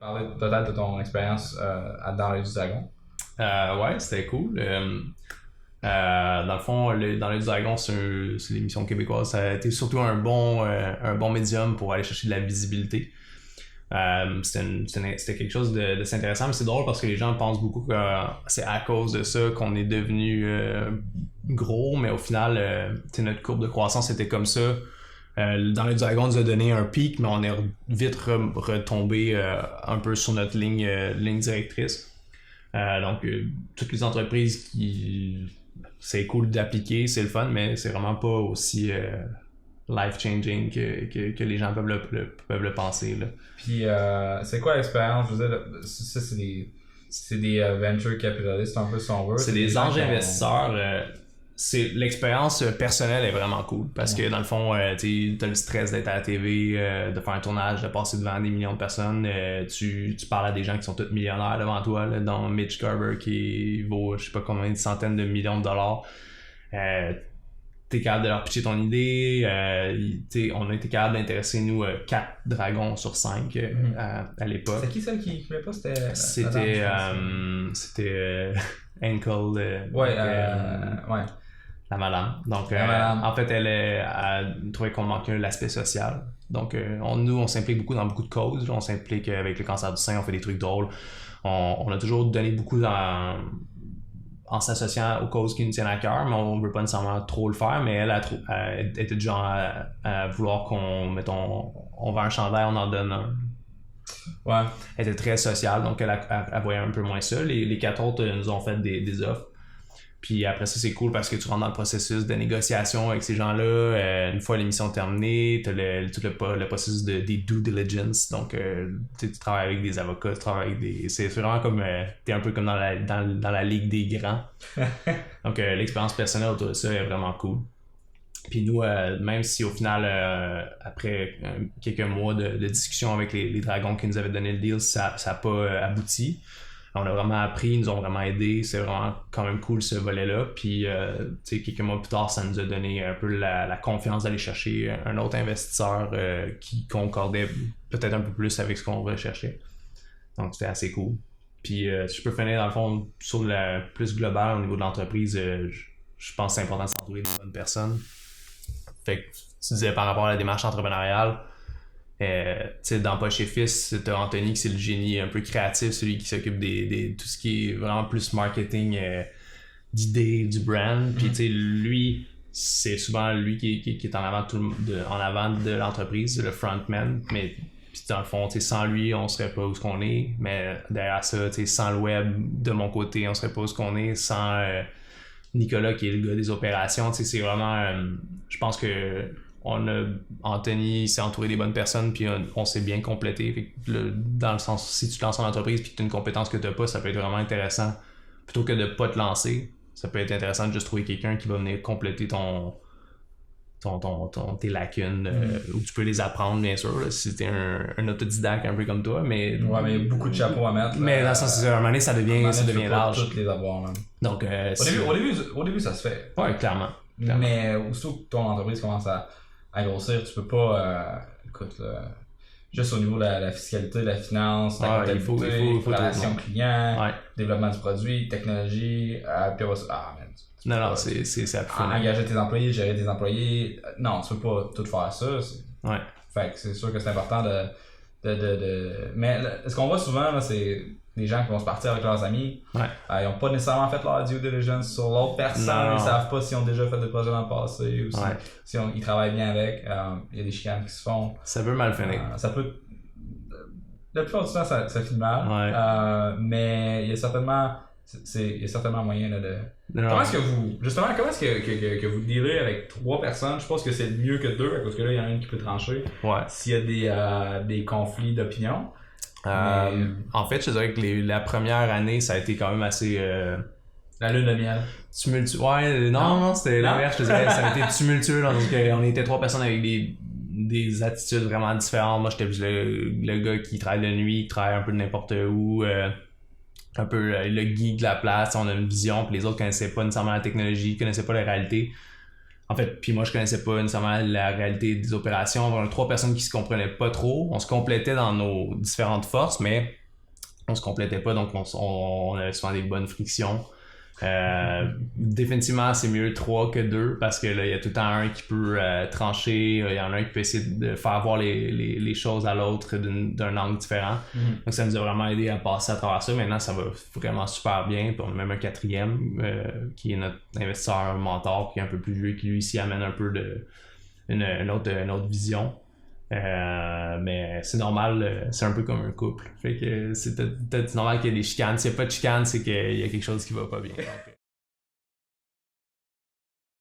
Parler peut-être de ton expérience dans l'œil du dragon. Ouais, c'était cool. Dans le fond, dans l'œil du dragon, c'est l'émission québécoise. Ça a été surtout un bon médium pour aller chercher de la visibilité. C'était quelque chose d'assez intéressant, mais c'est drôle parce que les gens pensent beaucoup que c'est à cause de ça qu'on est devenu gros, mais au final, notre courbe de croissance était comme ça. Dans le dragon, on nous a donné un pic, mais on est vite retombé un peu sur notre ligne directrice. Donc, toutes les entreprises c'est cool d'appliquer, c'est le fun, mais c'est vraiment pas aussi life-changing que les gens peuvent le penser. Là. Puis, c'est quoi l'expérience? Je veux dire, ça, c'est des venture capitalistes un peu si on veut. C'est des anges investisseurs. L'expérience personnelle est vraiment cool parce que dans le fond, t'as le stress d'être à la TV, de faire un tournage, de passer devant des millions de personnes. Tu parles à des gens qui sont tous millionnaires devant toi, là, dont Mitch Garber qui vaut je sais pas combien de centaines de millions de dollars. T'es capable de leur pitcher ton idée. On a été capable d'intéresser nous 4 dragons sur 5 à l'époque. C'est qui celle qui voulait pas? C'était Ankle. Ouais. La madame. Donc, en fait, elle trouvait qu'on manquait l'aspect social. Donc, nous, on s'implique beaucoup dans beaucoup de causes. On s'implique avec le cancer du sein, on fait des trucs drôles. On a toujours donné beaucoup en s'associant aux causes qui nous tiennent à cœur, mais on veut pas nécessairement trop le faire. Mais elle était du genre à vouloir qu'on, mettons, on vend un chandail, on en donne un. Ouais. Elle était très sociale, donc elle voyait un peu moins ça. Les 4 autres nous ont fait des offres. Puis après ça, c'est cool parce que tu rentres dans le processus de négociation avec ces gens-là. Une fois l'émission terminée, tu as tout le processus des due diligence. Donc, tu travailles avec des avocats, tu travailles avec des... C'est vraiment comme... tu es un peu comme dans la ligue des grands. Donc, l'expérience personnelle autour de ça est vraiment cool. Puis nous, même si au final, après quelques mois de discussion avec les dragons qui nous avaient donné le deal, ça n'a pas abouti. On a vraiment appris, ils nous ont vraiment aidés, c'est vraiment quand même cool ce volet-là. Puis, quelques mois plus tard, ça nous a donné un peu la confiance d'aller chercher un autre investisseur qui concordait peut-être un peu plus avec ce qu'on recherchait. Donc, c'était assez cool. Puis, si je peux finir dans le fond sur le plus global au niveau de l'entreprise, je pense que c'est important de s'entourer de bonnes personnes. Fait que tu disais par rapport à la démarche entrepreneuriale, dans Poche et Fils, t'as Anthony qui c'est le génie un peu créatif, celui qui s'occupe de tout ce qui est vraiment plus marketing d'idées, du brand. Puis lui, c'est souvent lui qui est en avant de l'entreprise, le frontman. Mais puis dans le fond, sans lui, on serait pas où ce qu'on est. Mais derrière ça, sans le web, de mon côté, on serait pas où ce qu'on est. Sans Nicolas qui est le gars des opérations, c'est vraiment... je pense que Anthony s'est entouré des bonnes personnes puis on s'est bien complété. Fait que dans le sens, si tu te lances en entreprise puis que tu as une compétence que tu n'as pas, ça peut être vraiment intéressant. Plutôt que de pas te lancer, ça peut être intéressant de juste trouver quelqu'un qui va venir compléter tes lacunes où tu peux les apprendre, bien sûr, là, si t'es un autodidacte un peu comme toi, mais... Ouais, mais il y a beaucoup de chapeaux à mettre. Mais dans le sens, à un moment donné, ça devient large. Toutes les avoir, même. Donc, au début, ça se fait. Ouais, clairement. Mais aussitôt que ton entreprise commence à grossir, tu peux pas... écoute, juste au niveau de la fiscalité, de la finance, la comptabilité, relation client, développement du produit, technologie, puis non, c'est absolument. Engager tes employés, gérer tes employés. Non, tu peux pas tout faire ça. Ouais. Fait que c'est sûr que c'est important Mais ce qu'on voit souvent, là, c'est des gens qui vont se partir avec leurs amis. Ouais. Ils n'ont pas nécessairement fait leur due diligence sur l'autre personne. Ils savent pas s'ils ont déjà fait des projets dans le passé ou si ils travaillent bien avec. Il y a des chicanes qui se font. Ça peut mal finir. Ça peut... La plupart du temps, ça finit mal. Ouais. Mais il y a certainement moyen là, de... Comment est-ce que vous dealez avec 3 personnes? Je pense que c'est mieux que 2 parce que là, il y en a une qui peut trancher. Ouais. S'il y a des conflits d'opinion. En fait, je dirais que la première année, ça a été quand même assez... La lune de miel. Tumultueux. Ouais, non, c'était l'inverse, je te dirais. Ça a été tumultueux. Donc, on était 3 personnes avec des attitudes vraiment différentes. Moi, j'étais plus le gars qui travaille de nuit, qui travaille un peu de n'importe où. Un peu le geek de la place, on a une vision, puis les autres connaissaient pas nécessairement la technologie, connaissaient pas la réalité. En fait, puis moi, je connaissais pas nécessairement la réalité des opérations. On avait 3 personnes qui se comprenaient pas trop. On se complétait dans nos différentes forces, mais on se complétait pas, donc on avait souvent des bonnes frictions. Définitivement, c'est mieux 3 que 2 parce que là, il y a tout le temps un qui peut trancher, il y en a un qui peut essayer de faire voir les choses à l'autre d'un angle différent. Donc ça nous a vraiment aidé à passer à travers ça. Maintenant, ça va vraiment super bien. Puis on a même un 4e qui est notre investisseur mentor, qui est un peu plus vieux, qui lui ici amène un peu une autre vision. Mais c'est normal, c'est un peu comme un couple. Fait que c'est peut-être normal qu'il y ait des chicanes. S'il n'y a pas de chicanes, c'est qu'il y a quelque chose qui va pas bien.